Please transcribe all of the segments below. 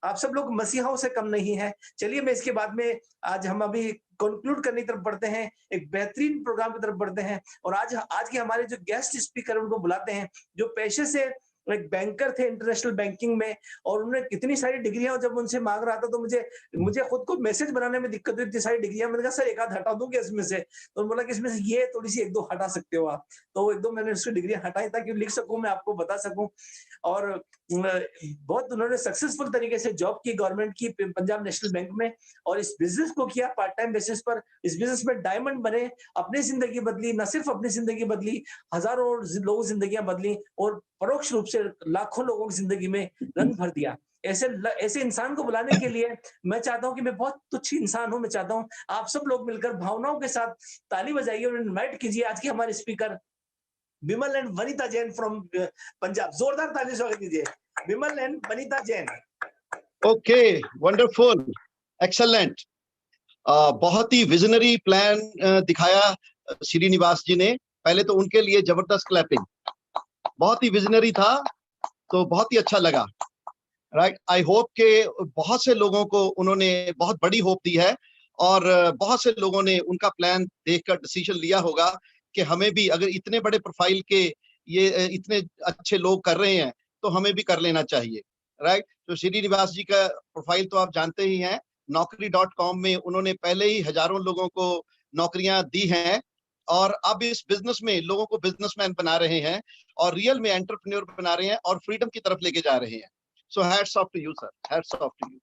आप सब लोग मसीहाओं से कम नहीं है। चलिए मैं इसके बाद में आज हम अभी कंक्लूड करने की तरफ बढ़ते हैं, एक बेहतरीन प्रोग्राम की तरफ बढ़ते हैं और आज के हमारे जो गेस्ट स्पीकर उनको बुलाते हैं, जो पेशे से एक बैंकर थे इंटरनेशनल बैंकिंग में और उन्होंने कितनी सारी डिग्रियाँ जब उनसे माँग रहा था तो मुझे मुझे खुद को मैसेज बनाने में दिक्कत हुई, इतनी सारी डिग्रियाँ मैंने कहा सर एक आध हटा दूँ क्या इसमें से? तो उन्होंने बोला कि इसमें से ये थोड़ी-सी 1-2 हटा सकते हो आप। तो 1-2 मैंने उसकी डिग्रियाँ हटाई ताकि लिख सकूँ मैं आपको बता सकूँ और बहुत उन्होंने सक्सेसफुल तरीके से जॉब की गवर्नमेंट की पंजाब नेशनल बैंक में और इस बिज़नेस को किया पार्ट टाइम बेसिस पर। इस बिज़नेस में डायमंड बने, अपनी ज़िंदगी बदली, ना सिर्फ अपनी ज़िंदगी बदली, हज़ारों लोगों की ज़िंदगियाँ बदली और परोक्ष रूप से लाखों लोगों की ज़िंदगी में रंग भर दिया। ऐसे इंसान को बुलाने के लिए मैं चाहता हूँ कि मैं बहुत तुच्छ इंसान हूँ, मैं चाहता हूँ आप सब लोग मिलकर भावनाओं के साथ ताली बजाइए और इनवाइट कीजिए आज के हमारे speaker Vimal and Vanita Jain from Punjab. जोरदार ताली से स्वागत कीजिए Vimal and Vanita Jain. Okay, wonderful, excellent. बहुत ही विजनरी प्लान दिखाया श्रीनिवास जी ने। पहले तो उनके लिए जबरदस्त क्लैपिंग, बहुत ही विजनरी था, तो बहुत ही अच्छा लगा। राइट, आई होप के बहुत से लोगों को उन्होंने बहुत बड़ी होप दी है और बहुत से लोगों ने उनका प्लान देखकर डिसीजन लिया होगा कि हमें भी, अगर इतने बड़े प्रोफाइल के ये इतने अच्छे लोग कर रहे हैं तो हमें भी कर लेना चाहिए। राइट, तो श्रीनिवास जी का प्रोफाइल तो आप जानते ही हैं। Naukri.com में उन्होंने पहले ही हजारों लोगों को नौकरियां दी हैं और अब इस बिजनेस में लोगों को बिजनेसमैन बना रहे हैं और रियल में एंटरप्रेन्योर बना रहे हैं और फ्रीडम की तरफ लेके जा रहे हैं। So hats off to you sir, hats off to you.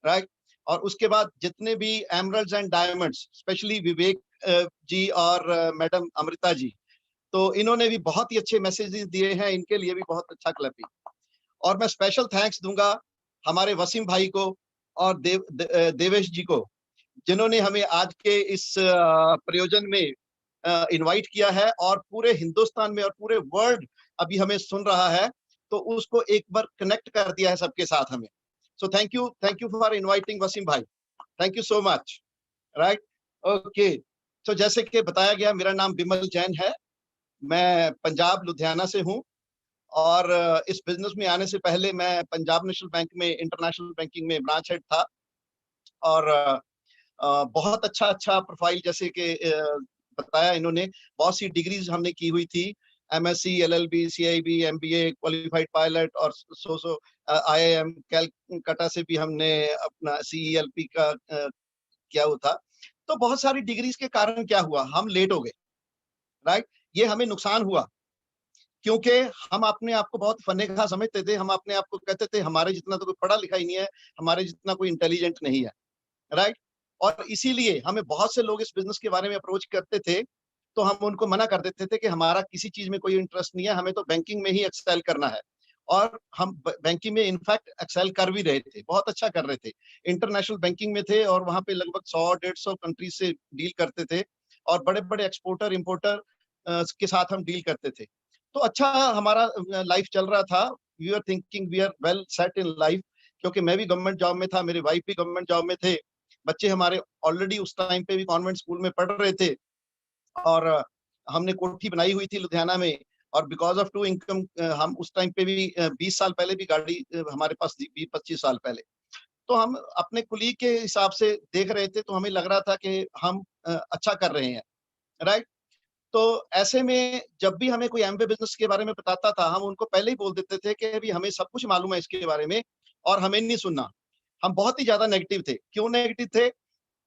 Right, और उसके बाद जितने भी emeralds and diamonds, specially Vivek ji और मैडम अमृता जी, तो इन्होंने भी बहुत ही अच्छे मैसेजेस दिए हैं, इनके लिए भी बहुत अच्छा क्लैपिंग। और मैं स्पेशल थैंक्स दूंगा हमारे वसीम भाई को और देवेश जी को, जिन्होंने हमें आज के इस प्रयोजन में इनवाइट किया है और पूरे हिंदुस्तान में और पूरे वर्ल्ड अभी हमें सुन रहा है, तो उसको एक बार कनेक्ट कर दिया है सबके साथ हमें। So thank you for inviting Wasim भाई, thank you so much. Right, okay. तो जैसे कि बताया गया, मेरा नाम विमल जैन है, मैं पंजाब लुधियाना से हूँ और इस बिजनेस में आने से पहले मैं पंजाब नेशनल बैंक में इंटरनेशनल बैंकिंग में ब्रांच हेड था और बहुत अच्छा प्रोफाइल, जैसे कि बताया इन्होंने, बहुत सी डिग्रीज हमने की हुई थी, MSc, LLB, CIB, MBA, qualified pilot और आईआईएम कैलकाटा से भी हमने अपना सीईएलपी का किया हुआ था। तो बहुत सारी डिग्रीज के कारण क्या हुआ, हम लेट हो गए। राइट, ये हमें नुकसान हुआ क्योंकि हम अपने आप को बहुत फनेखा समझते थे, हम अपने आप को कहते थे हमारे जितना तो कोई पढ़ा लिखा ही नहीं है, हमारे जितना कोई इंटेलिजेंट नहीं है। राइट, और इसीलिए हमें बहुत से लोग इस बिजनेस के बारे में अप्रोच करते थे, तो हम उनको मना कर देते थे कि हमारा किसी चीज में कोई इंटरेस्ट नहीं है, हमें तो बैंकिंग में ही एक्सेल करना है। और हम बैंकिंग में इनफैक्ट एक्सेल कर भी रहे थे, बहुत अच्छा कर रहे थे। इंटरनेशनल बैंकिंग में थे और वहां पे लगभग 100-150 कंट्रीज से डील करते थे और बड़े बड़े एक्सपोर्टर इंपोर्टर के साथ हम डील करते थे। तो अच्छा हमारा लाइफ चल रहा था। We are thinking we are well set in life, क्योंकि मैं भी गवर्नमेंट जॉब में था, मेरे वाइफ भी गवर्नमेंट जॉब में थे, बच्चे हमारे ऑलरेडी उस टाइम पे भी कॉन्वेंट स्कूल में पढ़ रहे थे और हमने कोठी बनाई हुई थी लुधियाना में। और बिकॉज ऑफ टू इनकम हम उस टाइम पे भी 20 साल पहले भी गाड़ी हमारे पास थी, 20-25 साल पहले। तो हम अपने कुलीग के हिसाब से देख रहे थे, तो हमें लग रहा था कि हम अच्छा कर रहे हैं। राइट, तो ऐसे में जब भी हमें कोई एमवे बिजनेस के बारे में बताता था, हम उनको पहले ही बोल देते थे कि अभी हमें सब कुछ मालूम है इसके बारे में और हमें नहीं सुनना। हम बहुत ही ज्यादा नेगेटिव थे। क्यों नेगेटिव थे?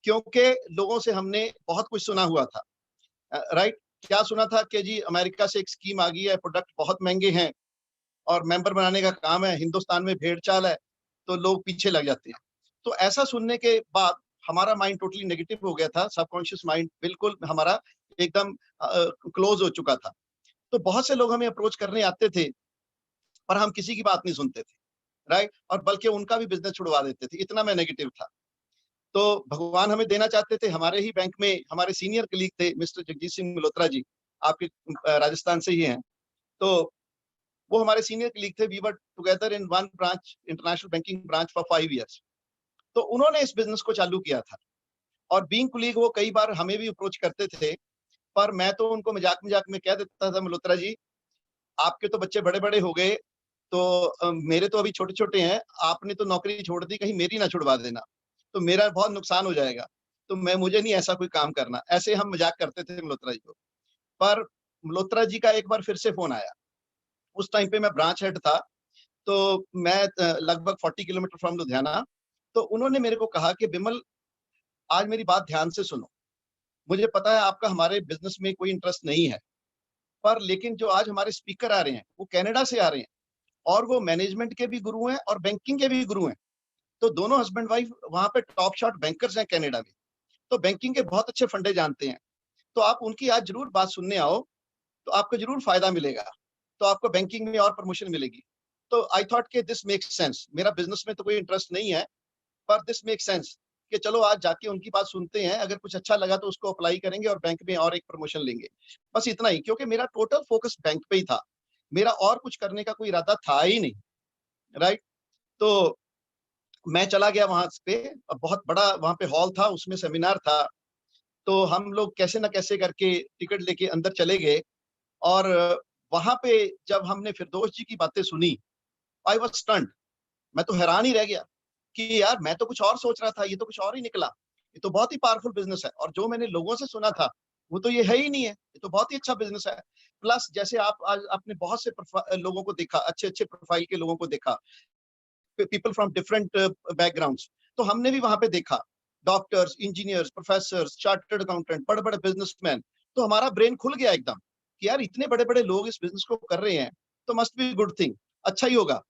क्योंकि लोगों से हमने बहुत कुछ सुना हुआ था। राइट, क्या सुना था कि जी अमेरिका से एक स्कीम आ गई है, प्रोडक्ट बहुत महंगे हैं और मेंबर बनाने का काम है, हिंदुस्तान में भेड़ चाल है, तो लोग पीछे लग जाते हैं। तो ऐसा सुनने के बाद हमारा माइंड टोटली नेगेटिव हो गया था, सबकॉन्शियस माइंड बिल्कुल हमारा एकदम क्लोज हो चुका था। तो बहुत से लोग हमें अप्रोच करने आते थे, पर हम किसी की बात नहीं सुनते थे। राइट, और बल्कि उनका भी बिजनेस छुड़वा देते थे, इतना मैं नेगेटिव था। तो भगवान हमें देना चाहते थे, हमारे ही बैंक में हमारे सीनियर कलीग थे मिस्टर जगजीत सिंह मल्होत्रा जी, आपके राजस्थान से ही हैं। तो वो हमारे सीनियर कलीग थे, we were together in one branch, international banking branch for 5 years. तो उन्होंने इस बिजनेस को चालू किया था और बीइंग कलीग वो कई बार हमें भी अप्रोच करते थे, पर मैं तो उनको मजाक मजाक में कह देता था, मल्होत्रा जी आपके तो बच्चे बड़े बड़े हो गए, तो मेरे तो अभी छोटे छोटे हैं, आपने तो नौकरी छोड़ दी, कहीं मेरी ना छुड़वा देना, तो मेरा बहुत नुकसान हो जाएगा, तो मुझे नहीं ऐसा कोई काम करना। ऐसे हम मजाक करते थे मल्होत्रा जी को। पर मल्होत्रा जी का एक बार फिर से फोन आया। उस टाइम पे मैं ब्रांच हेड था, तो मैं लगभग 40 किलोमीटर फ्रॉम लुधियाना। तो उन्होंने मेरे को कहा कि विमल, आज मेरी बात ध्यान से सुनो। मुझे पता है आपका हमारे बिजनेस में कोई इंटरेस्ट नहीं है, पर लेकिन जो आज हमारे स्पीकर आ रहे हैं वो कनाडा से आ रहे हैं, और वो मैनेजमेंट के भी गुरु हैं और बैंकिंग के भी गुरु हैं। तो दोनों हस्बैंड वाइफ वहां पे टॉप शॉट बैंकर्स हैं कनाडा में, तो बैंकिंग के बहुत अच्छे फंडे जानते हैं। तो आप उनकी आज जरूर बात सुनने आओ, तो आपको जरूर फायदा मिलेगा, तो आपको बैंकिंग में और प्रमोशन मिलेगी। तो आई थॉट कि दिस मेक्स सेंस। मेरा बिजनेस में तो कोई इंटरेस्ट नहीं है, पर दिस मेक्स सेंस कि चलो आज जाके उनकी बात सुनते हैं, अगर कुछ अच्छा लगा तो उसको अप्लाई करेंगे और बैंक में और एक प्रमोशन लेंगे। बस इतना ही, क्योंकि मेरा टोटल फोकस बैंक पे ही था, मेरा और कुछ करने का कोई इरादा था ही नहीं। राइट। तो मैं चला गया वहां पे, बहुत बड़ा वहां पे हॉल था, उसमें सेमिनार था। तो हम लोग कैसे ना कैसे करके टिकट लेके अंदर चले गए, और वहां पे जब हमने फिरदौस जी की बातें सुनी, आई वाज स्टन्ड। मैं तो हैरान ही रह गया कि यार मैं तो कुछ और सोच रहा था, ये तो कुछ और ही निकला। ये तो बहुत ही पावरफुल बिजनेस है, और जो मैंने लोगों से सुना था वो तो ये है ही नहीं है। ये तो बहुत ही अच्छा बिजनेस है। प्लस जैसे आप आज आपने बहुत से लोगों को देखा, अच्छे अच्छे प्रोफाइल के लोगों को देखा, पीपल फ्रॉम डिफरेंट बैकग्राउंड्स। तो हमने भी वहां पे देखा doctors, engineers, professor, chartered accountant, बड़े बड़े बिजनेसमैन। तो हमारा ब्रेन खुल गया एकदम कि यार इतने बड़े बड़े लोग इस बिजनेस को कर रहे हैं, तो मस्ट बी गुड थिंग, अच्छा ही होगा।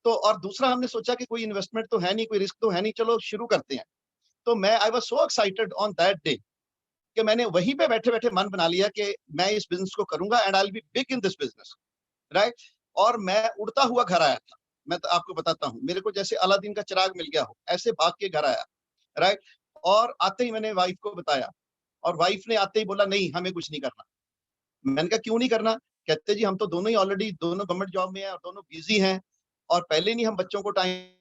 तो और दूसरा हमने सोचा कि कोई इन्वेस्टमेंट तो है नहीं, कोई रिस्क तो है नहीं, चलो शुरू करते हैं। तो मैं I was so excited on that day कि मैंने वहीं पे बैठे बैठे मन बना लिया कि मैं इस बिजनेस को करूंगा, and I will be big in this business. Right. और मैं उड़ता हुआ घर आया था। मैं तो आपको बताता हूँ, मेरे को जैसे अलादीन का चिराग मिल गया हो, ऐसे भाग के घर आया। राइट। और आते ही मैंने वाइफ को बताया, और वाइफ ने आते ही बोला नहीं हमें कुछ नहीं करना। मैंने कहा क्यों नहीं करना? कहते जी हम तो दोनों ही ऑलरेडी दोनों गवर्नमेंट जॉब में हैं और दोनों बिजी हैं, और पहले नहीं हम बच्चों को टाइम।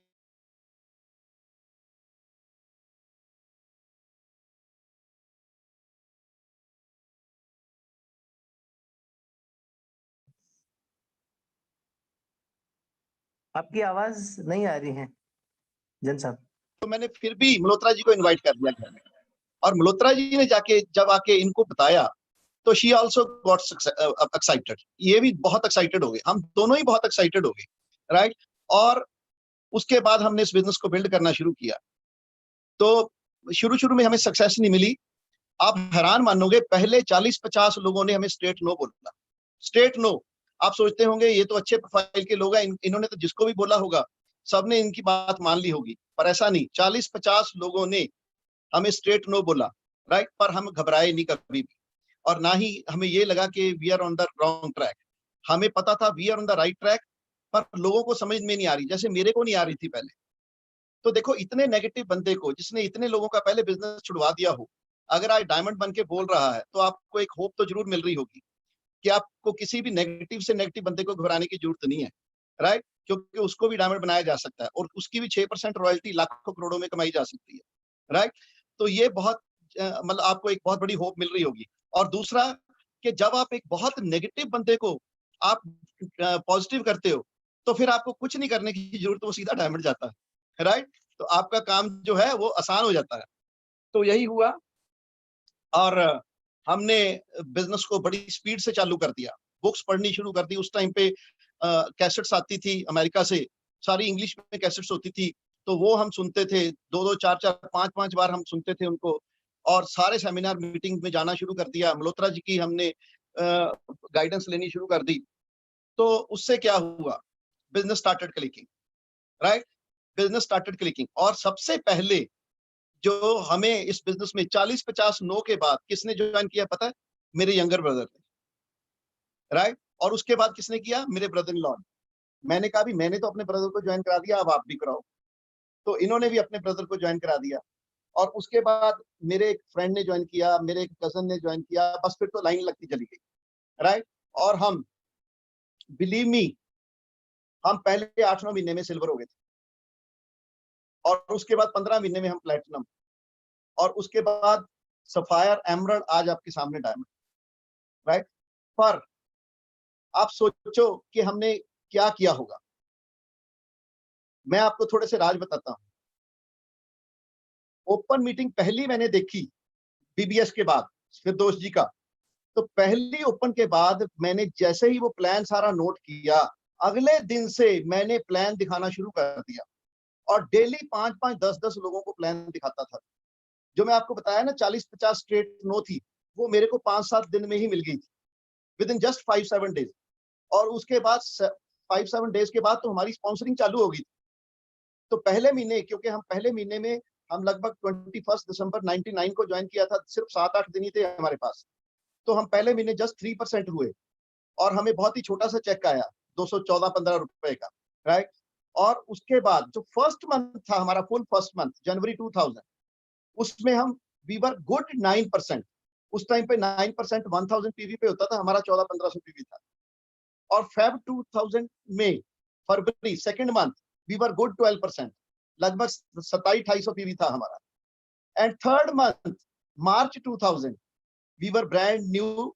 आपकी आवाज नहीं आ रही है जन साहब। तो मैंने फिर भी मल्होत्रा जी को इनवाइट कर दिया घर में, और मल्होत्रा जी ने जाके जब आके इनको बताया, तो शी ऑल्सो गॉट एक्साइटेड। ये भी बहुत एक्साइटेड हो गए, हम दोनों ही बहुत एक्साइटेड हो गए। राइट। और उसके बाद हमने इस बिजनेस को बिल्ड करना शुरू किया। तो शुरू शुरू में हमें सक्सेस नहीं मिली। आप हैरान मानोगे, पहले 40-50 लोगों ने हमें स्ट्रेट नो बोला। Straight no. आप सोचते होंगे ये तो अच्छे प्रोफाइल के लोग हैं, इन्होंने तो जिसको भी बोला होगा सबने इनकी बात मान ली होगी, पर ऐसा नहीं। 40-50 लोगों ने हमें स्ट्रेट नो बोला। राइट। पर हम घबराए नहीं कभी भी, और ना ही हमें ये लगा कि we are on the wrong track. हमें पता था we are on the right track, पर लोगों को समझ में नहीं आ रही, जैसे मेरे को नहीं आ रही थी पहले। तो देखो, इतने नेगेटिव बंदे को, जिसने इतने लोगों का पहले बिजनेस छुड़वा दिया हो, अगर आज डायमंड बन के बोल रहा है, तो आपको एक होप तो जरूर मिल रही होगी कि आपको किसी भी नेगेटिव से नेगेटिव बंदे को घबराने की जरूरत नहीं है। राइट। क्योंकि उसको भी डायमंड बनाया जा सकता है, और उसकी भी 6% रॉयल्टी लाखों करोड़ों में कमाई जा सकती है। राइट। तो ये बहुत मतलब आपको एक बहुत बड़ी होप मिल रही होगी। और दूसरा, कि जब आप एक बहुत नेगेटिव बंदे को आप पॉजिटिव करते हो, तो फिर आपको कुछ नहीं करने की जरूरत, वो सीधा डायमंड जाता है। राइट। तो आपका काम जो है वो आसान हो जाता है। तो यही हुआ, और हमने बिजनेस को बड़ी स्पीड से चालू कर दिया। बुक्स पढ़नी शुरू कर दी। उस टाइम पे कैसेट्स आती थी अमेरिका से, सारी इंग्लिश में कैसेट्स होती थी, तो वो हम सुनते थे, 2-2, 4-4, 5-5 बार हम सुनते थे उनको। और सारे सेमिनार मीटिंग में जाना शुरू कर दिया। मल्होत्रा जी की हमने गाइडेंस लेनी शुरू कर दी। तो उससे क्या हुआ, business started clicking. Right. Business started clicking. और सबसे पहले जो हमें इस बिजनेस में 40-50 नो के बाद किसने ज्वाइन किया पता है? मेरे यंगर ब्रदर ने। राइट। और उसके बाद किसने किया? मेरे ब्रदर इन लॉ ने। मैंने कहा भी मैंने तो अपने ब्रदर को ज्वाइन करा दिया, अब आप भी कराओ। तो इन्होंने भी अपने ब्रदर को ज्वाइन करा दिया। और उसके बाद मेरे एक फ्रेंड ने ज्वाइन किया, मेरे एक कजन ने ज्वाइन किया, बस फिर तो लाइन लगती चली गई। राइट। और हम, बिलीव मी, हम पहले 8-9 महीने में सिल्वर हो गए थे, और उसके बाद 15 महीने में हम प्लेटिनम, और उसके बाद सफायर, एमरल्ड, आज आपके सामने डायमंड। राइट। पर आप सोचो कि हमने क्या किया होगा। मैं आपको थोड़े से राज बताता हूँ। ओपन मीटिंग पहली मैंने देखी बीबीएस के बाद, फिरदौस जी का, तो पहली ओपन के बाद मैंने जैसे ही वो प्लान सारा नोट किया, अगले दिन से मैंने प्लान दिखाना शुरू कर दिया और डेली 5-5, 10-10 लोगों को प्लान दिखाता था। जो मैं आपको बताया ना 40-50 स्ट्रेट नो थी, वो मेरे को 5-7 दिन में ही मिल गई थी, विद इन जस्ट 5-7 डेज। और उसके बाद 5-7 डेज के बाद तो हमारी स्पॉन्सरिंग चालू हो गई। तो पहले महीने, क्योंकि हम पहले महीने में हम लगभग 21 दिसंबर 99 को ज्वाइन किया था, सिर्फ 7-8 दिन ही थे हमारे पास, तो हम पहले महीने जस्ट 3% हुए और हमें बहुत ही छोटा सा चेक आया 214-15 रुपए का, राइट। और उसके बाद जो फर्स्ट मंथ था हमारा, फुल फर्स्ट मंथ जनवरी 2000, उसमें हम वी वर गुड 9%। उस टाइम पे 9% 1000 पीवी पे होता था, हमारा 1400-1500 पीवी था। और फेब 2000 में फरवरी second month we were good 12%, लगभग 2700-2800 पीवी था हमारा। And third month March 2000 we were brand new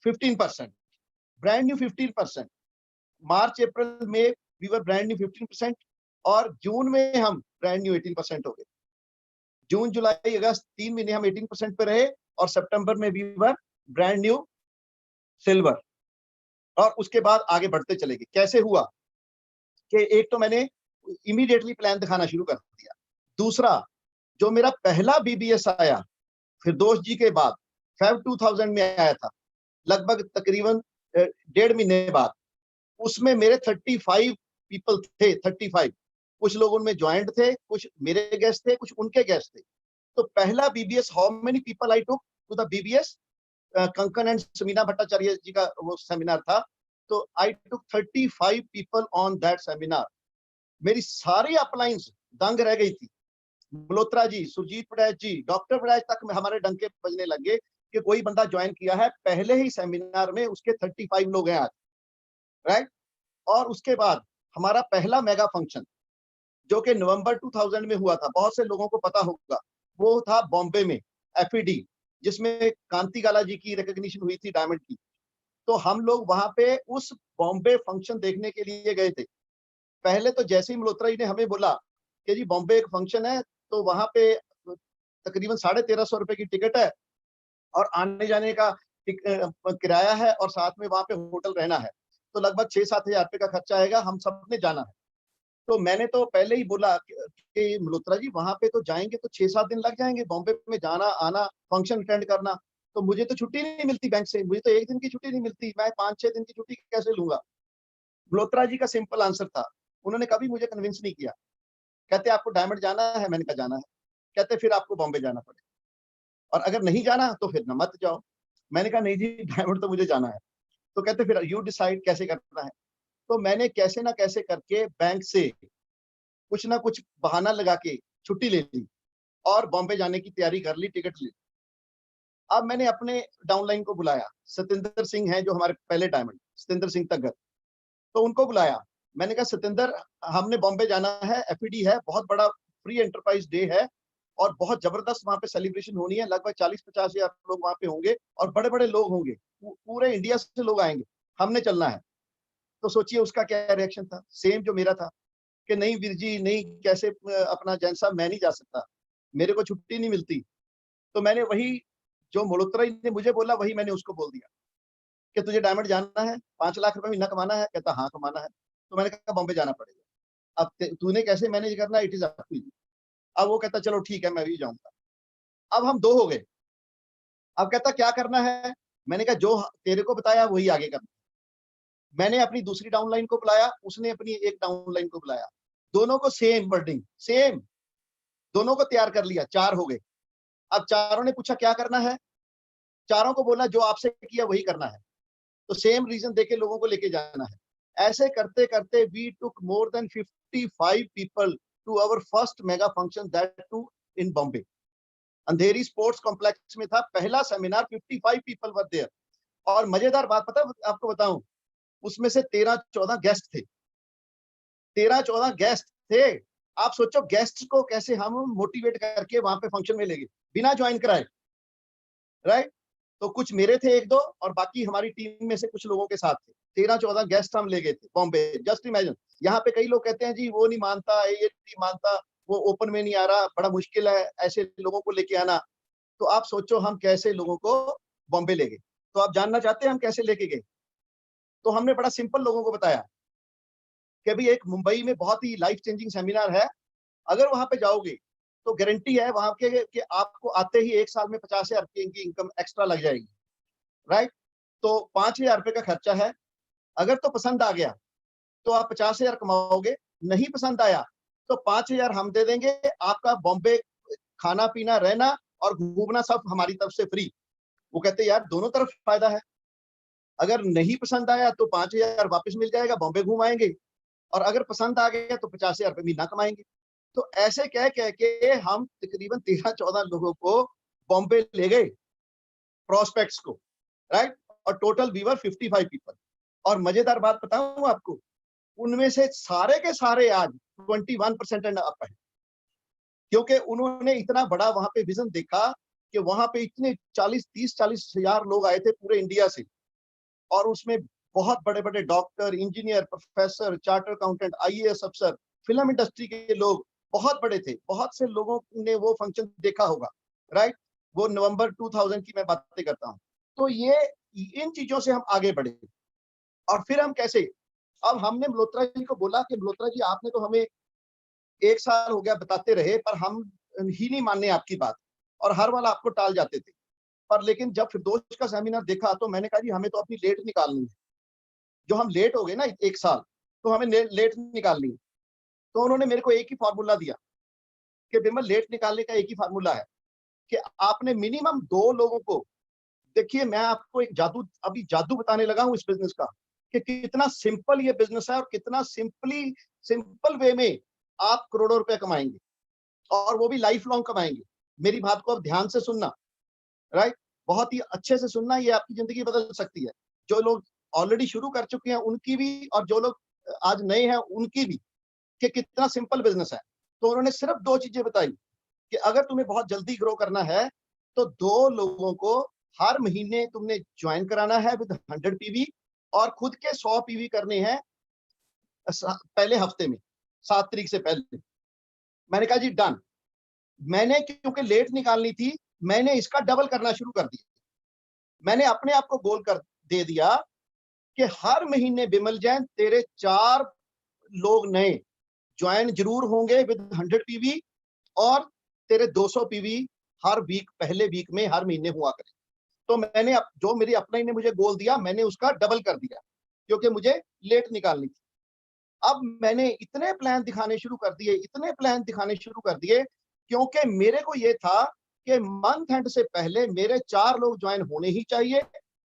15%, brand new 15%। मार्च अप्रैल में वी वर ब्रांड न्यू 15% और जून में हम ब्रांड न्यू 18% हो गए। जून जुलाई अगस्त 3 महीने हम 18% पे रहे और सितंबर में we were brand new silver. और उसके बाद आगे बढ़ते चले गए। कैसे हुआ कि एक तो मैंने इमीडिएटली प्लान दिखाना शुरू कर दिया। दूसरा, जो मेरा पहला बीबीएस आया फिरदौस जी के बाद, फेब 2000 में आया था, लगभग तकरीबन 1.5 महीने बाद, उसमें मेरे 35 पीपल थे, 35। कुछ लोग उनमें ज्वाइंट थे, कुछ मेरे गेस्ट थे, कुछ उनके गेस्ट थे। तो पहला BBS, how many people I took to the BBS, Kankan and Samina Bhattacharya ji का वो सेमिनार था, तो I took 35 people on that seminar. मेरी सारी अपलाइंस दंग रह गई थी। मल्होत्रा जी, सुरजीत पड़ैच जी, डॉक्टर पड़ैच तक में हमारे डंके बजने लगे कि कोई बंदा ज्वाइन किया है, पहले ही सेमिनार में उसके 35 लोग हैं आज, राइट। और उसके बाद हमारा पहला मेगा फंक्शन जो कि नवंबर 2000 में हुआ था, बहुत से लोगों को पता होगा, वो था बॉम्बे में, एफईडी, जिसमें कांति गाला जी की रिकॉग्निशन हुई थी डायमंड की। तो हम लोग वहां पे उस बॉम्बे फंक्शन देखने के लिए गए थे। पहले तो जैसे ही मल्होत्रा जी ने हमें बोला कि जी बॉम्बे एक फंक्शन है, तो वहां पे तकरीबन 1350 रुपए की टिकट है और आने जाने का किराया है और साथ में वहां पे होटल रहना है, तो लगभग 6-7 हजार रुपए का खर्चा आएगा, हम सबने जाना है। तो मैंने तो पहले ही बोला कि मल्होत्रा जी वहां पे तो जाएंगे तो 6-7 दिन लग जाएंगे, बॉम्बे में जाना आना, फंक्शन अटेंड करना, तो मुझे तो छुट्टी नहीं मिलती बैंक से, मुझे तो एक दिन की छुट्टी नहीं मिलती, मैं 5-6 दिन की छुट्टी कैसे लूंगा। मल्होत्रा जी का सिंपल आंसर था, उन्होंने कभी मुझे कन्विंस नहीं किया। कहते आपको डायमंड जाना है, मैंने कहा जाना है। कहते फिर आपको बॉम्बे जाना पड़ेगा और अगर नहीं जाना तो फिर न मत जाओ। मैंने कहा नहीं जी, डायमंड तो मुझे जाना है। तो कहते फिर यू डिसाइड कैसे करना है। तो मैंने कैसे ना कैसे करके बैंक से कुछ ना कुछ बहाना लगा के छुट्टी ले ली और बॉम्बे जाने की तैयारी कर ली, टिकट ली। अब मैंने अपने डाउनलाइन को बुलाया, सतिंदर सिंह हैं जो हमारे पहले डायमंड, सतिंदर सिंह तग्गर, तो उनको बुलाया। मैंने कहा सतिंदर, हमने बॉम्बे जाना है, एफईडी है, बहुत बड़ा फ्री एंटरप्राइज डे है और बहुत जबरदस्त वहां पे सेलिब्रेशन होनी है, लगभग 40-50 हजार लोग वहां पे होंगे और बड़े बड़े लोग होंगे, पूरे इंडिया से लोग आएंगे, हमने चलना है। तो सोचिए उसका क्या रिएक्शन था, सेम जो मेरा था कि नहीं वीर जी नहीं, कैसे अपना जैन साहब मैं नहीं जा सकता, मेरे को छुट्टी नहीं मिलती। तो मैंने वही जो मल्होत्रा ने मुझे बोला वही मैंने उसको बोल दिया कि तुझे डायमंड जाना है, 5 लाख रुपए महीना कमाना है। कहता हाँ कमाना है। तो मैंने कहा बॉम्बे जाना पड़ेगा, अब तूने कैसे मैनेज करना, it is up to you. अब वो कहता चलो ठीक है मैं भी जाऊंगा। अब हम 2 हो गए। अब कहता क्या करना है, मैंने कहा जो तेरे को बताया वही आगे करना। मैंने अपनी दूसरी डाउनलाइन को बुलाया, उसने अपनी एक डाउनलाइन को बुलाया, दोनों को सेम वर्डिंग, सेम, दोनों को तैयार कर लिया, 4 हो गए। अब चारों ने पूछा क्या करना है, चारों को बोला जो आपसे किया वही करना है, तो सेम रीजन देके लोगों को लेके जाना है। ऐसे करते करते we took more than 55 people to our first mega function, that too in Bombay. Andheri sports complex में था पहला सेमिनार, 55 पीपल वर देयर। और मजेदार बात पता आपको बताऊं, उसमें से 13-14 गेस्ट थे, 13-14 गेस्ट थे। आप सोचो गेस्ट को कैसे हम मोटिवेट करके वहां पे फंक्शन में ले गए बिना ज्वाइन कराए, राइट। तो कुछ मेरे थे एक दो, और बाकी हमारी टीम में से कुछ लोगों के साथ थे। 13-14 गेस्ट हम ले गए थे बॉम्बे। जस्ट इमेजिन, यहाँ पे कई लोग कहते हैं जी वो नहीं मानता, ये नहीं मानता, वो ओपन में नहीं आ रहा, बड़ा मुश्किल है ऐसे लोगों को लेके आना। तो आप सोचो हम कैसे लोगों को बॉम्बे ले गए। तो आप जानना चाहते हैं हम कैसे लेके गए? तो हमने बड़ा सिंपल लोगों को बताया कि अभी एक मुंबई में बहुत ही लाइफ चेंजिंग सेमिनार है, अगर वहां पे जाओगे तो गारंटी है वहां के कि आपको आते ही 1 साल में 50,000 की इनकम एक्स्ट्रा लग जाएगी, राइट? तो 5,000 रुपए का खर्चा है। अगर तो पसंद आ गया तो आप 50,000 कमाओगे, नहीं पसंद आया तो 5,000 हम दे देंगे, आपका बॉम्बे खाना पीना रहना और घूमना सब हमारी तरफ से फ्री। वो कहते यार दोनों तरफ फायदा है, अगर नहीं पसंद आया तो 5,000 वापस मिल जाएगा, बॉम्बे घूम आएंगे, और अगर पसंद आ गया तो 50,000 रुपए महीना कमाएंगे। तो ऐसे कह कह के हम तकरीबन 13-14 लोगों को बॉम्बे ले गए, प्रोस्पेक्ट्स को, राइट? और टोटल वी वर 55 पीपल। और मजेदार बात बताऊं आपको, उनमें से सारे के सारे आज 21% एंड अप है, क्योंकि उन्होंने इतना बड़ा वहां पे विजन देखा कि वहां पे इतने 40 हजार लोग आए थे पूरे इंडिया से, और उसमें बहुत बड़े बड़े doctor, engineer, professor, charter accountant, IAS अफसर, फिल्म इंडस्ट्री के लोग बहुत बड़े थे। बहुत से लोगों ने वो फंक्शन देखा होगा, राइट? वो नवंबर 2000 की मैं बातें करता हूँ। तो ये इन चीजों से हम आगे बढ़े। और फिर हम कैसे, अब हमने मल्होत्रा जी को बोला कि मल्होत्रा जी आपने तो हमें 1 साल हो गया बताते रहे, पर हम ही नहीं मानने आपकी बात, और हर वाला आपको टाल जाते थे। पर लेकिन जब फिरदौस का सेमिनार देखा तो मैंने कहा जी हमें तो अपनी लेट निकालनी है, जो हम लेट हो गए ना 1 साल, तो हमें लेट निकालनी है। तो उन्होंने मेरे को एक ही फार्मूला दिया कि बिमल लेट निकालने का एक ही फार्मूला है कि आपने मिनिमम 2 लोगों को, देखिए मैं आपको एक जादू बताने लगा हूं इस बिजनेस का, कि कितना सिंपल ये बिजनेस है और कितना सिंपल वे में आप करोड़ों रुपए कमाएंगे, और वो भी लाइफ लॉन्ग कमाएंगे। मेरी बात को अब ध्यान से सुनना, राइट? बहुत ही अच्छे से सुनना, ये आपकी जिंदगी बदल सकती है। जो लोग ऑलरेडी शुरू कर चुके हैं उनकी भी, और जो लोग आज नए हैं उनकी भी, कि कितना सिंपल बिजनेस है। तो उन्होंने सिर्फ 2 चीजें बताई कि अगर तुम्हें बहुत जल्दी ग्रो करना है तो 2 लोगों को हर महीने तुमने ज्वाइन कराना है विद 100 पीवी, और खुद के 100 पीवी करने हैं पहले हफ्ते में, 7 तारीख से पहले। मैंने कहा जी डन। मैंने क्योंकि लेट निकालनी थी, मैंने इसका डबल करना शुरू कर दिया। मैंने अपने आप को गोल कर दे दिया कि हर महीने बिमल जैन तेरे 4 लोग नए ज्वाइन जरूर होंगे विद 100 पीवी, और तेरे 200 पीवी हर वीक, पहले वीक में हर महीने हुआ करें। तो मैंने जो मेरी अपने ने मुझे गोल दिया, मैंने उसका डबल कर दिया, क्योंकि मुझे लेट निकालनी थी। अब मैंने इतने प्लान दिखाने शुरू कर दिए, क्योंकि मेरे को ये था कि मंथ एंड से पहले मेरे 4 लोग ज्वाइन होने ही चाहिए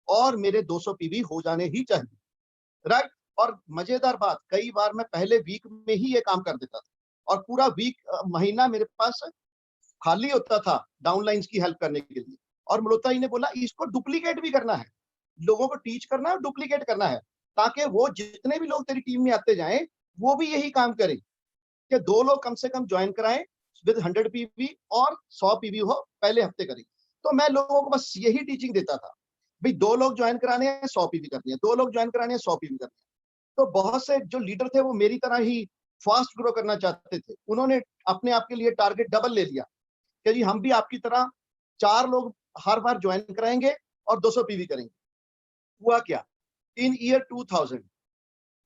और मेरे 200 पीवी हो जाने ही चाहिए, राइट? और मजेदार बात, कई बार मैं पहले वीक में ही ये काम कर देता था, और पूरा महीना मेरे पास खाली होता था डाउनलाइंस की हेल्प करने के लिए। और मल्होत्रा जी ने बोला इसको डुप्लीकेट भी करना है, लोगों को टीच करना है और डुप्लीकेट करना है, ताकि वो जितने भी लोग तेरी टीम में आते जाएं वो भी यही काम करें कि 2 लोग कम से कम ज्वाइन कराएं विद 100 पीवी, और 100 पीवी हो पहले हफ्ते करें। तो मैं लोगों को बस यही टीचिंग देता था, भाई 2 लोग ज्वाइन कराने हैं 100 पीवी करनी है, 2 लोग ज्वाइन कराने हैं 100 पीवी करनी है। तो बहुत से जो लीडर थे वो मेरी तरह ही फास्ट ग्रो करना चाहते थे, उन्होंने अपने आप के लिए टारगेट डबल ले लिया कि जी हम भी आपकी तरह 4 लोग हर बार ज्वाइन कराएंगे और 200 पीवी करेंगे। हुआ क्या, इन ईयर 2000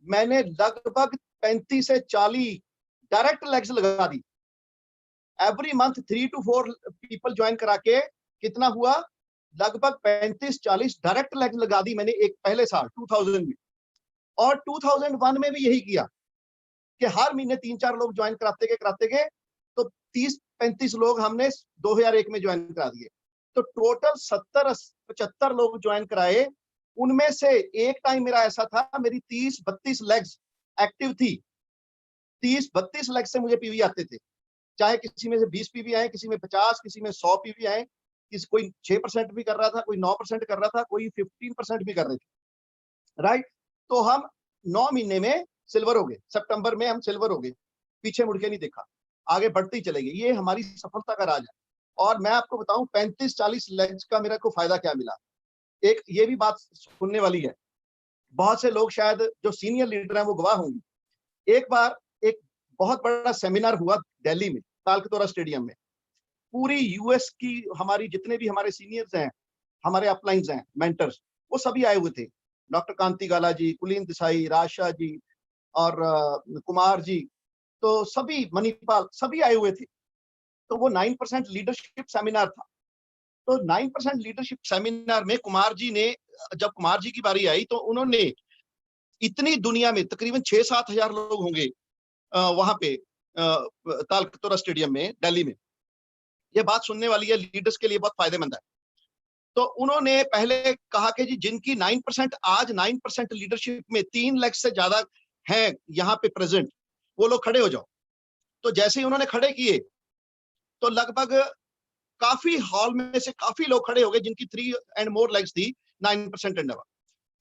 मैंने लगभग 35 से 40 डायरेक्ट लेग्स लगा दी। Every month 3 to 4 people join करा के कितना हुआ, लगभग 35-40 डायरेक्ट लेग्स लगा दी मैंने एक पहले साल 2000 में। और 2001 में भी यही किया कि हर महीने 3-4 लोग ज्वाइन कराते गए, तो 30-35 लोग हमने 2001 में ज्वाइन करा दिए। तो टोटल 70-75 लोग ज्वाइन कराए। उनमें से एक टाइम मेरा ऐसा था, मेरी 30-32 लेग्स एक्टिव थी, 30-32 लेग्स से मुझे पीवी आते थे, चाहे किसी में से 20 पीवी आए, किसी में 50, किसी में 100 पीवी आए, कोई 6% भी कर रहा था, कोई 9% कर रहा था, कोई 15% भी कर रहे थे, राइट? तो हम 9 महीने में सिल्वर हो गए, सितंबर में हम सिल्वर हो गए, पीछे मुड़ के नहीं देखा, आगे बढ़ते ही चले गए। ये हमारी सफलता का राज है। और मैं आपको बताऊं 35-40 लेग्स का मेरे को फायदा क्या मिला, एक ये भी बात सुनने वाली है, बहुत से लोग शायद जो सीनियर लीडर हैं वो गवाह होंगे। एक बार एक बहुत बड़ा सेमिनार हुआ दिल्ली में, तालकतोरा स्टेडियम में। पूरी यूएस की हमारी जितने भी हमारे सीनियर्स हैं, हमारे अपलाइंस हैं, मेंटर्स, वो सभी आए हुए थे। डॉक्टर कांति गाला जी, कुलीन देसाई, राशा जी और कुमार जी, तो सभी, मणिपाल, सभी आए हुए थे। तो वो 9% लीडरशिप सेमिनार था। तो 9% लीडरशिप सेमिनार में कुमार जी ने, जब कुमार जी की बारी आई तो उन्होंने इतनी दुनिया में तकरीबन 6-7 हजार लोग होंगे वहां पे तालकतोरा स्टेडियम में दिल्ली में। ये बात सुनने वाली है, लीडर्स के लिए बहुत फायदेमंद है। तो उन्होंने पहले कहा कि जी जिनकी 9% आज 9% लीडरशिप में 3 लाख से ज्यादा हैं यहाँ पे प्रेजेंट, वो लोग खड़े हो जाओ। तो जैसे ही उन्होंने खड़े किए तो लगभग काफी हॉल में से काफी लोग खड़े हो गए जिनकी 3 एंड मोर लेग्स थी, 9% एंड अबव।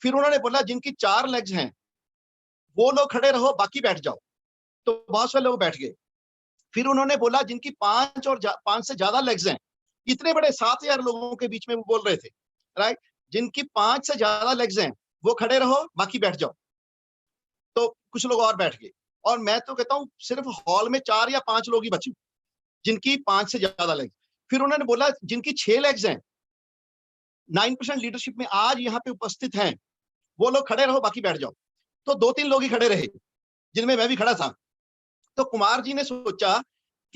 फिर उन्होंने बोला जिनकी 4 लेग्स हैं वो लोग खड़े रहो, बाकी बैठ जाओ। तो बहुत से लोग बैठ गए। फिर उन्होंने बोला जिनकी 5 से ज्यादा लेग्स हैं, इतने बड़े 7,000 लोगों के बीच में वो बोल रहे थे, राइट, जिनकी 5 से ज्यादा लेग्स हैं वो खड़े रहो, बाकी बैठ जाओ। तो कुछ लोग और बैठ गए, और मैं तो कहता हूँ सिर्फ हॉल में 4 या 5 लोग ही बचे जिनकी 5 से ज्यादा लेग्स। फिर उन्होंने बोला जिनकी 6 लेग्स हैं, 9% लीडरशिप में आज यहाँ पे उपस्थित हैं, वो लोग खड़े रहो, बाकी बैठ जाओ। तो 2-3 लोग ही खड़े रहे, जिनमें मैं भी खड़ा था। तो कुमार जी ने सोचा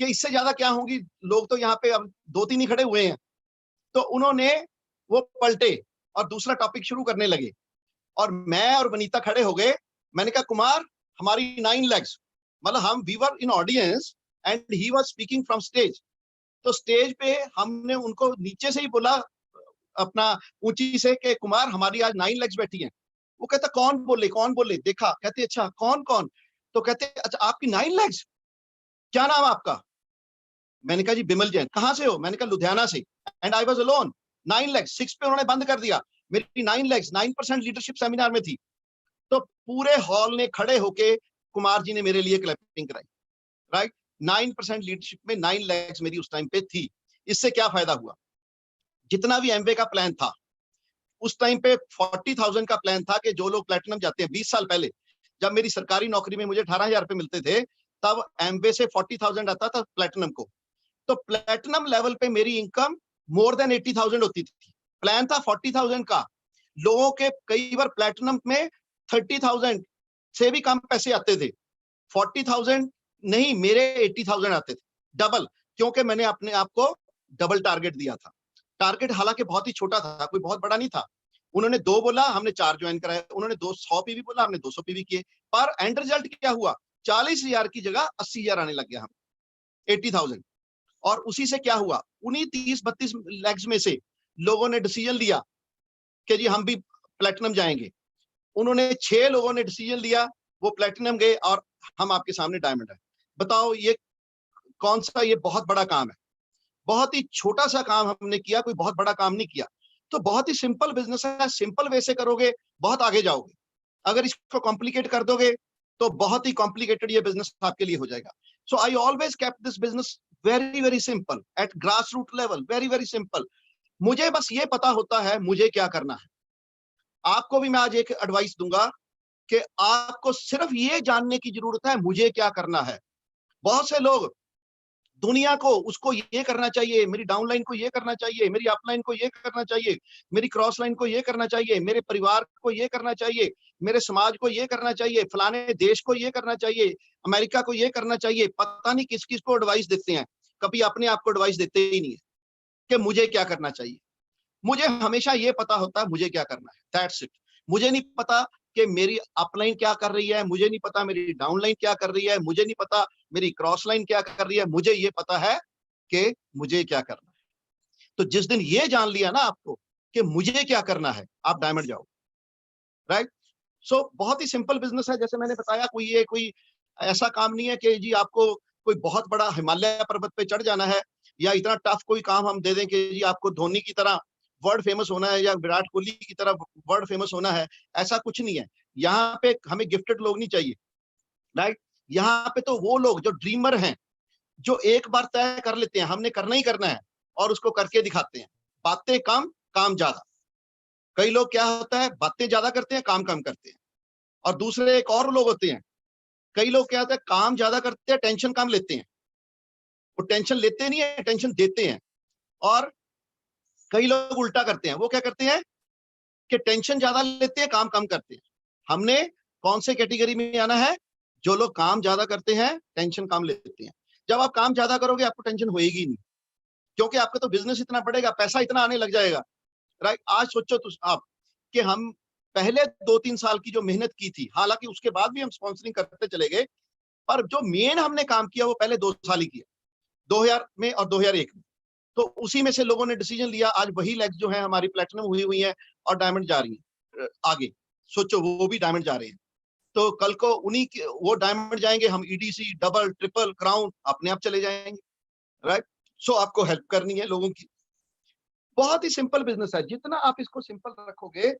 कि इससे ज्यादा क्या होंगी, लोग तो यहाँ पे अब 2-3 ही खड़े हुए हैं। तो उन्होंने वो पलटे और दूसरा टॉपिक शुरू करने लगे, और मैं और वनीता खड़े हो गए। मैंने कहा कुमार, हमारी 9 लेग्स, मतलब हम we were in audience and he was speaking from stage. तो स्टेज पे हमने उनको नीचे से ही बोला अपना ऊंची से कि कुमार, हमारी आज 9 लेग्स बैठी हैं। वो कहता कौन बोले, देखा, कहते अच्छा कौन कौन, तो कहते अच्छा आपकी 9 लेग्स, क्या नाम आपका? मैंने कहा जी बिमल जैन। कहाँ से हो? मैंने कहा लुधियाना से। And I was alone. 9 legs, 6 पे उन्होंने बंद कर दिया। मेरी 9 लेग्स 9% लीडरशिप सेमिनार में थी। तो पूरे हॉल ने खड़े होके कुमार जी ने मेरे लिए क्लैपिंग कराई, राइट। 9% लीडरशिप में 9 लेग्स मेरी उस टाइम पे थी। इससे क्या फायदा हुआ? जितना भी एमवे का प्लान था उस टाइम पे 40,000 का प्लान था कि जो लोग प्लेटिनम जाते हैं, 20 साल पहले जब मेरी सरकारी नौकरी में मुझे 18,000 रुपए मिलते थे, तब एमवे से 40,000 आता था प्लेटिनम को। तो प्लेटिनम लेवल पे मेरी इनकम मोर देन 80,000 होती थी। प्लान था 40,000 का। लोगों के कई बार प्लेटिनम में 30,000 से भी कम पैसे आते थे। 40,000 नहीं, मेरे 80,000 आते थे, डबल, क्योंकि मैंने अपने आप को डबल टारगेट दिया था। टारगेट हालांकि बहुत ही छोटा था, कोई बहुत बड़ा नहीं था। उन्होंने 2 बोला, हमने 4 ज्वाइन कराए। उन्होंने 200 पीवी बोला, हमने 200 पीवी किए। पर एंड रिजल्ट क्या हुआ? 40,000 की जगह 80,000 आने लग गया, हम 80,000। और उसी से क्या हुआ, उन्हीं 30-32 लेग्स में से लोगों ने डिसीजन लिया कि जी हम भी प्लेटिनम जाएंगे। उन्होंने 6 लोगों ने डिसीजन लिया, वो प्लेटिनम गए, और हम आपके सामने डायमंड है। बताओ ये कौन सा, ये बहुत बड़ा काम है। बहुत ही छोटा सा काम हमने किया, कोई बहुत बड़ा काम नहीं किया। तो बहुत ही सिंपल बिजनेस है, सिंपल वे से करोगे बहुत आगे जाओगे। अगर इसको कॉम्प्लिकेट कर दोगे तो बहुत ही कॉम्प्लिकेटेड ये बिजनेस आपके लिए हो जाएगा। So I always kept this business very very simple at grass root level, very very simple. मुझे बस ये पता होता है मुझे क्या करना है। आपको भी मैं आज एक एडवाइस दूंगा कि आपको सिर्फ ये जानने की जरूरत है मुझे क्या करना है। बहुत से लोग दुनिया को, उसको ये करना चाहिए, मेरी डाउनलाइन को ये करना चाहिए, मेरी अपलाइन को ये करना चाहिए, मेरी क्रॉस लाइन को ये करना चाहिए, मेरे परिवार को ये करना चाहिए, मेरे समाज को ये करना चाहिए, फलाने देश को ये करना चाहिए, अमेरिका को ये करना चाहिए। पता नहीं किस किस को एडवाइस देते हैं, कभी अपने आप को एडवाइस देते ही नहीं है कि मुझे क्या करना चाहिए। मुझे हमेशा ये पता होता है मुझे क्या करना है, दैट्स इट। मुझे नहीं पता कि मेरी अपलाइन क्या कर रही है, मुझे नहीं पता मेरी डाउनलाइन क्या कर रही है, मुझे नहीं पता मेरी क्रॉस लाइन क्या कर रही है। मुझे ये पता है कि मुझे क्या करना है। तो जिस दिन ये जान लिया ना आपको कि मुझे क्या करना है, आप डायमंड जाओ, राइट। सो बहुत ही सिंपल बिजनेस है। जैसे मैंने बताया, कोई ऐसा काम नहीं है कि जी आपको कोई बहुत बड़ा हिमालय पर्वत पे चढ़ जाना है, या इतना टफ कोई काम हम दे दें कि जी आपको धोनी की तरह वर्ल्ड फेमस होना है या विराट कोहली की तरह वर्ल्ड फेमस होना है। ऐसा कुछ नहीं है। यहाँ पे हमें गिफ्टेड लोग नहीं चाहिए, राइट। यहाँ पे तो वो लोग जो ड्रीमर हैं, जो एक बार तय कर लेते हैं हमने करना ही करना है, और उसको करके दिखाते हैं। बातें कम, काम ज्यादा। कई लोग क्या होता है, बातें ज्यादा करते हैं, काम कम करते हैं। और दूसरे एक और लोग होते हैं, कई लोग क्या होता है, काम ज्यादा करते हैं, टेंशन कम लेते हैं। वो टेंशन लेते नहीं है, टेंशन देते हैं। और कई लोग उल्टा करते हैं, वो क्या करते हैं कि टेंशन ज्यादा लेते हैं, काम कम करते हैं। हमने कौन से कैटेगरी में आना है? जो लोग काम ज्यादा करते हैं, टेंशन कम लेते हैं। जब आप काम ज्यादा करोगे, आपको टेंशन होएगी नहीं, क्योंकि आपका तो बिजनेस इतना बढ़ेगा, पैसा इतना आने लग जाएगा, राइट? आज सोचो तो आप कि हम पहले 2-3 साल की जो मेहनत की थी, हालांकि उसके बाद भी हम स्पॉन्सरिंग करते चले गए, पर जो मेन हमने काम किया वो पहले 2 साल ही किया, 2000 में और 2001 में। तो उसी में से लोगों ने डिसीजन लिया, आज वही लेग्स जो है हमारी प्लेटिनम हुई हुई है और डायमंड जा रही है आगे। सोचो वो भी डायमंड जा रहे हैं, तो कल को उन्हीं के वो डायमंड जाएंगे, हम ईडीसी, डबल, ट्रिपल, क्राउन अपने आप चले जाएंगे, राइट? सो आपको हेल्प करनी है लोगों की। बहुत ही सिंपल बिजनेस है, जितना आप इसको सिंपल रखोगे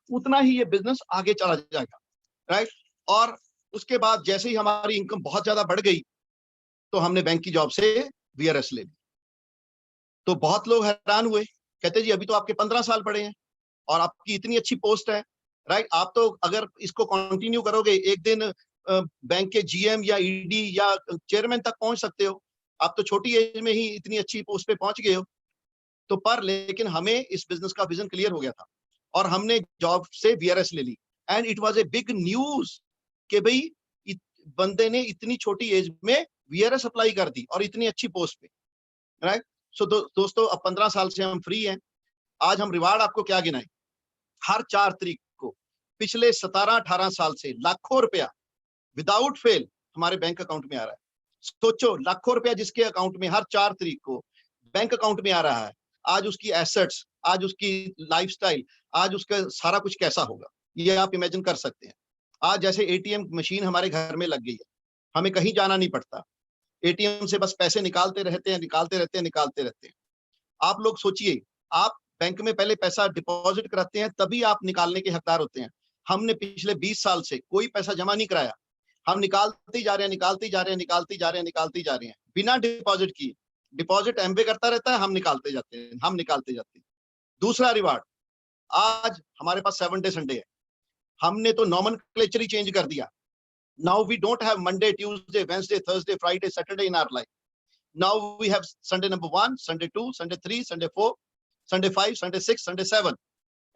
उतना ही ये बिजनेस आगे चला जाएगा, राइट? और उसके बाद जैसे ही हमारी इनकम बहुत ज्यादा बढ़ गई, तो हमने बैंक की जॉब से वीआरएस ले ली। तो बहुत लोग हैरान हुए, कहते जी अभी तो आपके 15 साल पड़े हैं और आपकी इतनी अच्छी पोस्ट है, राइट? आप तो अगर इसको कंटिन्यू करोगे, एक दिन बैंक के जीएम या ईडी या चेयरमैन तक पहुंच सकते हो। आप तो छोटी एज में ही इतनी अच्छी पोस्ट पे पहुंच गए हो। तो पर लेकिन हमें इस बिजनेस का विजन क्लियर हो गया था और हमने जॉब से वीआरएस ले ली। And it was a big news कि भाई बंदे ने इतनी छोटी एज में वीआरएस अप्लाई कर दी और इतनी अच्छी पोस्ट पे, राइट? सो दोस्तों, अब 15 साल से हम फ्री हैं। आज हम रिवार्ड आपको क्या गिनाएं? हर 4 तारीख को पिछले 17-18 साल से लाखों रुपया विदाउट फेल हमारे बैंक अकाउंट में आ रहा है। सोचो, लाखों रुपया जिसके अकाउंट में हर 4 तारीख को बैंक अकाउंट में आ रहा है, आज उसकी एसेट्स, आज उसकी लाइफस्टाइल, आज उसका सारा कुछ कैसा होगा, ये आप इमेजिन कर सकते हैं। आज जैसे एटीएम मशीन हमारे घर में लग गई है, हमें कहीं जाना नहीं पड़ता, एटीएम से बस पैसे निकालते रहते हैं, निकालते रहते हैं, निकालते रहते हैं। आप लोग सोचिए, आप बैंक में पहले पैसा डिपॉजिट कराते हैं, तभी आप निकालने के हकदार होते हैं। हमने पिछले 20 साल से कोई पैसा जमा नहीं कराया, हम निकालते ही जा रहे हैं, निकालते ही जा रहे हैं, निकालते ही जा रहे हैं, निकालते ही जा रहे हैं, बिना डिपॉजिट किए। डिपॉजिट एमवे करता रहता है, हम निकालते जाते हैं, हम निकालते जाते हैं। दूसरा रिवार्ड, आज हमारे पास 7 डे संडे है, हमने तो नॉमेनक्लेचर ही चेंज कर दिया। Now we don't have Monday, Tuesday, Wednesday, Thursday, Friday, Saturday in our life. Now we have Sunday number 1, Sunday 2, Sunday 3, Sunday 4, Sunday 5, Sunday 6, Sunday 7,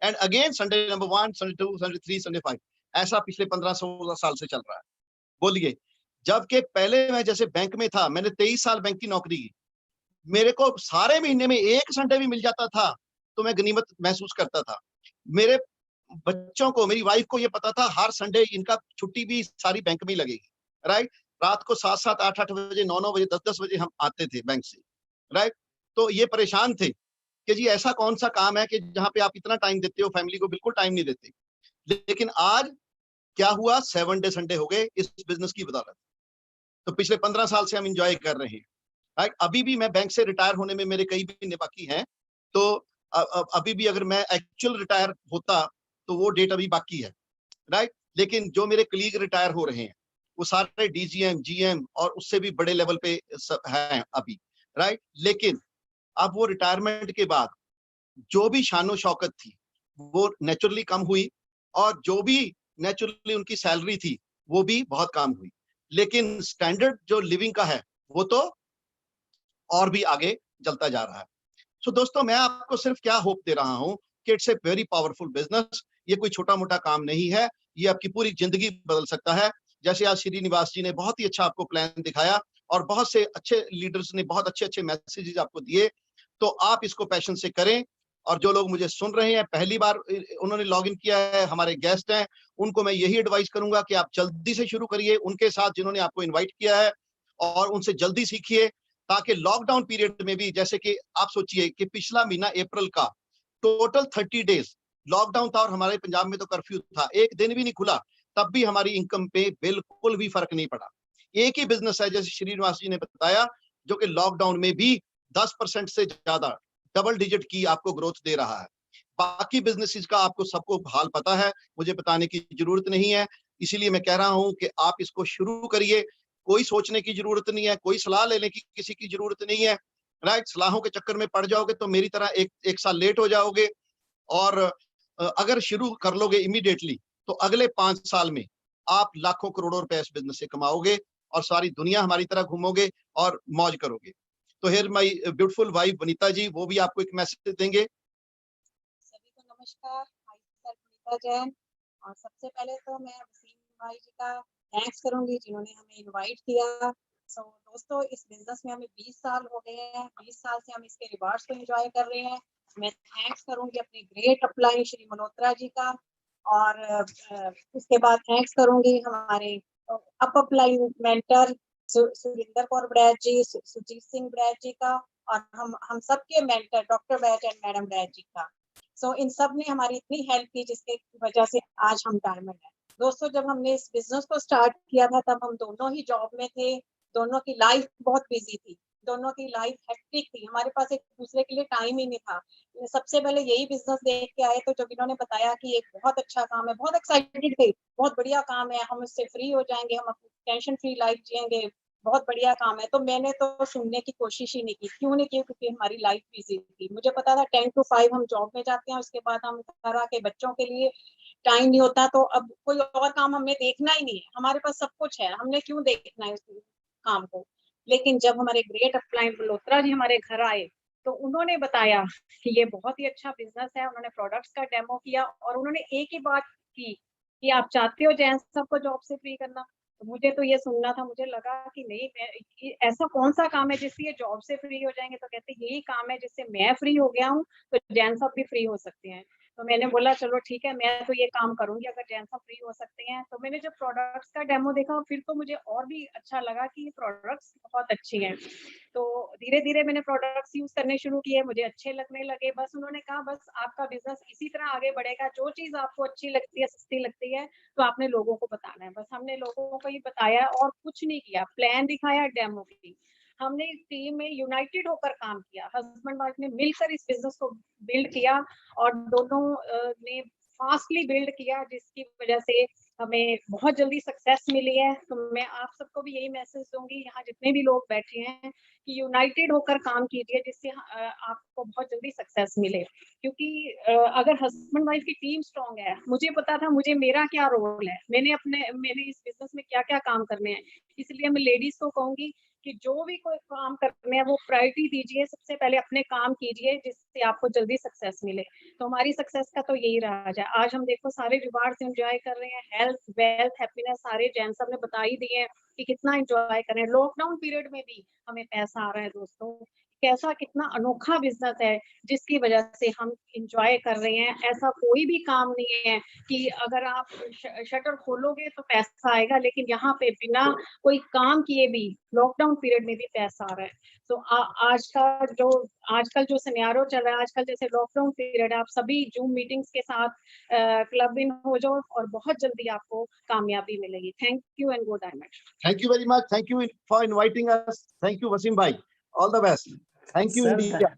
and again Sunday number 1, Sunday 2, Sunday 3, Sunday 5. ऐसा पिछले 15-16 साल से चल रहा है। बोलिए, जबकि पहले मैं जैसे बैंक में था, मैंने 23 साल बैंक की नौकरी की, मेरे को सारे महीने में एक संडे भी मिल जाता था तो मैं गनीमत महसूस करता था। मेरे बच्चों को, मेरी वाइफ को ये पता था हर संडे इनका छुट्टी भी सारी बैंक में ही लगेगी, राइट? रात को 7-7, 8-8 बजे, 9-9 बजे, 10-10 बजे हम आते थे बैंक से, राइट? तो ये परेशान थे कि जी ऐसा कौन सा काम है कि जहां पे आप इतना टाइम देते हो, फैमिली को बिल्कुल टाइम नहीं देते। लेकिन आज क्या हुआ, 7 डे संडे हो गए इस बिजनेस की बदौलत। तो पिछले 15 साल से हम इंजॉय कर रहे हैं, राइट? अभी भी मैं बैंक से रिटायर होने में मेरे कई महीने बाकी हैं, तो अभी भी अगर मैं एक्चुअल रिटायर होता तो वो डेट अभी बाकी है, राइट? लेकिन जो मेरे कलीग रिटायर हो रहे हैं वो सारे डीजीएम, जीएम और उससे भी बड़े लेवल पे हैं अभी, राइट? लेकिन अब वो रिटायरमेंट के बाद जो भी शानो शौकत थी वो नेचुरली कम हुई और जो भी नेचुरली उनकी सैलरी थी वो भी बहुत कम हुई। लेकिन स्टैंडर्ड जो लिविंग का है वो तो और भी आगे चलता जा रहा है। सो दोस्तों, मैं आपको सिर्फ क्या होप दे रहा हूं कि it's a very powerful business. ये कोई छोटा मोटा काम नहीं है, ये आपकी पूरी जिंदगी बदल सकता है। जैसे आज श्रीनिवास जी ने बहुत ही अच्छा आपको प्लान दिखाया और बहुत से अच्छे लीडर्स ने बहुत अच्छे अच्छे मैसेजेस आपको दिए, तो आप इसको पैशन से करें। और जो लोग मुझे सुन रहे हैं, पहली बार उन्होंने लॉग इन किया है, हमारे गेस्ट हैं, उनको मैं यही एडवाइस करूंगा कि आप जल्दी से शुरू करिए उनके साथ जिन्होंने आपको इन्वाइट किया है, और उनसे जल्दी सीखिए, ताकि लॉकडाउन पीरियड में भी, जैसे कि आप सोचिए कि पिछला महीना अप्रैल का टोटल 30 डेज लॉकडाउन था और हमारे पंजाब में तो कर्फ्यू था, एक दिन भी नहीं खुला, तब भी हमारी इनकम पे बिल्कुल भी फर्क नहीं पड़ा। एक ही बिजनेस है, जैसे श्रीनिवास जी ने बताया, जो कि लॉकडाउन में भी 10% से ज्यादा डबल डिजिट की आपको ग्रोथ दे रहा है। बाकी बिजनेसेस का आपको सबको हाल पता है, मुझे बताने की जरूरत नहीं है। इसीलिए मैं कह रहा हूं कि आप इसको शुरू करिए, कोई सोचने की जरूरत नहीं है, कोई सलाह लेने की किसी की जरूरत नहीं है, राइट? सलाहों के चक्कर में पड़ जाओगे तो मेरी तरह एक साल लेट हो जाओगे और अगर शुरू कर लोगे इमीडिएटली तो अगले 5 साल में आप लाखों करोड़ों रुपए इस बिजनेस से कमाओगे और सारी दुनिया हमारी तरह घूमोगे और मौज करोगे। तो here my beautiful wife Vanita ji, वो भी आपको एक मैसेज देंगे। सभी को नमस्कार। Myself Vanita Jain. और सबसे पहले तो मैं वसीम भाई जी का थैंक्स करूंगी जिन्होंने हमें इनवाइट किया। सो दोस्तों, इस बिजनेस में हमें 20 साल हो गए हैं। 20 साल से हम इसके रिवार्ड्स को एंजॉय कर रहे हैं। मैं थैंक्स करूंगी अपने ग्रेट अपलाइन श्री मल्होत्रा जी का, और उसके बाद थैंक्स करूंगी हमारे up upline mentor Surinder Kaur Badaich ji, Sujit Singh Badaich ji का, और हम सबके mentor doctor Badaich and madam Badaich ji का। सो इन सब ने हमारी इतनी हेल्प की जिसके वजह से आज हम डायमंड हैं। दोस्तों, जब हमने इस बिजनेस को स्टार्ट किया था तब हम दोनों ही जॉब में थे। दोनों की लाइफ बहुत बिजी थी, दोनों की लाइफ हेक्टिक थी, हमारे पास एक दूसरे के लिए टाइम ही नहीं था। सबसे पहले यही बिजनेस देख के आए तो जब इन्होंने बताया कि एक बहुत अच्छा काम है, बहुत एक्साइटेड थे, बहुत बढ़िया काम है, हम इससे फ्री हो जाएंगे, हम अपनी टेंशन फ्री लाइफ जिएंगे, बहुत बढ़िया काम है, तो मैंने तो सुनने की कोशिश ही नहीं की। क्यों नहीं की? क्योंकि हमारी लाइफ बिजी थी। मुझे पता था 10 to 5 हम जॉब में जाते हैं, उसके बाद हम घर आके बच्चों के लिए टाइम नहीं होता, तो अब कोई और काम हमें देखना ही नहीं है, हमारे पास सब कुछ है, हमने क्यों देखना है उस काम को। लेकिन जब हमारे ग्रेट अपलाइन मल्होत्रा जी हमारे घर आए तो उन्होंने बताया कि ये बहुत ही अच्छा बिजनेस है। उन्होंने प्रोडक्ट्स का डेमो किया और उन्होंने एक ही बात की कि आप चाहते हो जैन साहब को जॉब से फ्री करना। तो मुझे तो ये सुनना था, मुझे लगा कि नहीं, ऐसा कौन सा काम है जिससे ये जॉब से फ्री हो जाएंगे। तो कहते यही काम है जिससे मैं फ्री हो गया हूँ, तो जैन साहब भी फ्री हो सकते हैं। तो मैंने बोला चलो ठीक है, मैं तो ये काम करूंगी अगर जैन साहब फ्री हो सकते हैं। तो मैंने जब प्रोडक्ट्स का डेमो देखा फिर तो मुझे और भी अच्छा लगा कि ये प्रोडक्ट्स बहुत अच्छी हैं। तो धीरे धीरे मैंने प्रोडक्ट्स यूज करने शुरू किए, मुझे अच्छे लगने लगे। बस उन्होंने कहा बस आपका बिजनेस इसी तरह आगे बढ़ेगा, जो चीज आपको अच्छी लगती है, सस्ती लगती है, तो आपने लोगों को बताना है। बस हमने लोगों को ही बताया और कुछ नहीं किया, प्लान दिखाया, डेमो की। हमने इस टीम में यूनाइटेड होकर काम किया, हस्बैंड वाइफ ने मिलकर इस बिजनेस को बिल्ड किया और दोनों ने फास्टली बिल्ड किया, जिसकी वजह से हमें बहुत जल्दी सक्सेस मिली है। तो मैं आप सबको भी यही मैसेज दूंगी, यहाँ जितने भी लोग बैठे हैं, कि यूनाइटेड होकर काम कीजिए जिससे आपको बहुत जल्दी सक्सेस मिले। क्योंकि अगर हस्बैंड वाइफ की टीम स्ट्रांग है, मुझे पता था मुझे मेरा क्या रोल है, मैंने इस बिजनेस में क्या क्या काम करने हैं, इसलिए मैं लेडीज को कहूंगी कि जो भी कोई काम करने हैं वो प्रायोरिटी दीजिए, सबसे पहले अपने काम कीजिए जिससे आपको जल्दी सक्सेस मिले। तो हमारी सक्सेस का तो यही राज है। आज हम देखो सारे रिवार्ड्स एंजॉय कर रहे हैं, हेल्थ, वेल्थ, हैप्पीनेस सारे जैन साहब ने बता ही दिए हैं कि कितना एंजॉय करें। लॉकडाउन पीरियड में भी हमें पैसा आ रहा है दोस्तों। कैसा कितना अनोखा बिजनेस है जिसकी वजह से हम इंजॉय कर रहे हैं। ऐसा कोई भी काम नहीं है कि अगर आप शटर खोलोगे तो पैसा आएगा, लेकिन यहाँ पे बिना कोई काम किए भी लॉकडाउन पीरियड में भी पैसा आ रहा है। तो आजकल जो सिनेरियो चल रहा है, आजकल जैसे लॉकडाउन पीरियड है, आप सभी जूम मीटिंग्स के साथ क्लब इन हो जाओ और बहुत जल्दी आपको कामयाबी मिलेगी। Thank you and go diamond. Thank you very much, thank you for inviting us, thank you Wasim भाई, all the best, thank you India,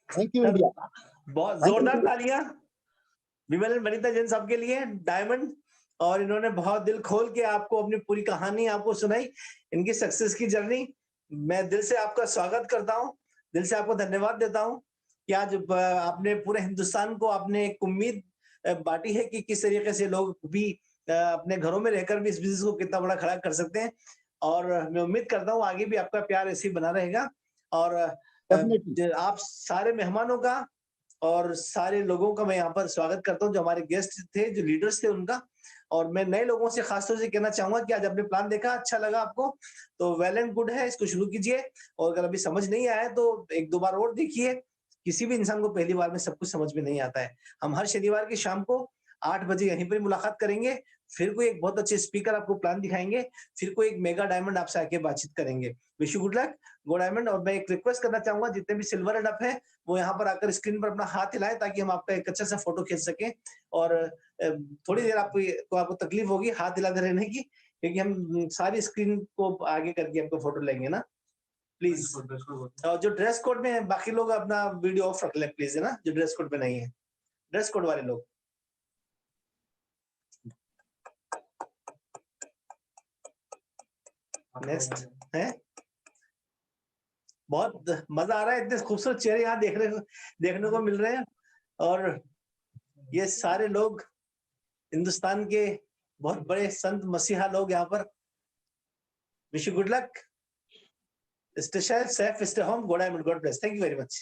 thank you India. बहुत जोरदार तालियां विमल वनीता जैन साहब के लिए, डायमंड। और इन्होंने बहुत दिल खोल के आपको अपनी पूरी कहानी आपको सुनाई, इनकी सक्सेस की जर्नी। मैं दिल से आपका स्वागत करता हूं, दिल से आपको धन्यवाद देता हूं कि आज आपने पूरे हिंदुस्तान को आपने एक उम्मीद बांटी है कि किस तरीके से लोग भी अपने घरों में रहकर भी इस बिजनेस को कितना बड़ा खड़ा कर सकते हैं। और मैं उम्मीद करता हूं आगे भी आपका प्यार ऐसे ही बना रहेगा। और आप सारे मेहमानों का और सारे लोगों का मैं यहाँ पर स्वागत करता हूँ, जो हमारे गेस्ट थे, जो लीडर्स थे उनका। और मैं नए लोगों से खासतौर से कहना चाहूंगा कि आज आपने प्लान देखा, अच्छा लगा आपको तो वेल एंड गुड है, इसको शुरू कीजिए। और अगर अभी समझ नहीं आया तो एक दो बार और देखिए। किसी भी इंसान को पहली बार में सब कुछ समझ में नहीं आता है। हम हर शनिवार की शाम को 8 बजे यहीं पर मुलाकात करेंगे, फिर कोई एक बहुत अच्छे स्पीकर आपको प्लान दिखाएंगे, फिर कोई एक मेगा डायमंड आपसे आके बातचीत करेंगे। Wish you good luck, go diamond. और मैं एक रिक्वेस्ट करना चाहूंगा, जितने भी सिल्वर एंड अप है वो यहाँ पर आकर स्क्रीन पर अपना हाथ हिलाएं ताकि हम आपका एक अच्छा सा फोटो खींच सकें। और थोड़ी देर आपको तकलीफ होगी हाथ हिलाते रहने की, क्योंकि हम सारी स्क्रीन को आगे करके आपको फोटो लेंगे ना, प्लीज। और जो ड्रेस कोड में है बाकी लोग अपना वीडियो ऑफ रख लें प्लीज, है ना, जो ड्रेस कोड में नहीं है, ड्रेस कोड वाले लोग। नेक्स्ट है, बहुत मजा आ रहा है, इतने खूबसूरत चेहरे यहाँ देखने को मिल रहे हैं। और ये सारे लोग हिंदुस्तान के बहुत बड़े संत मसीहा लोग यहाँ पर। Wish you good luck, stay safe, stay home, God bless, thank you very much.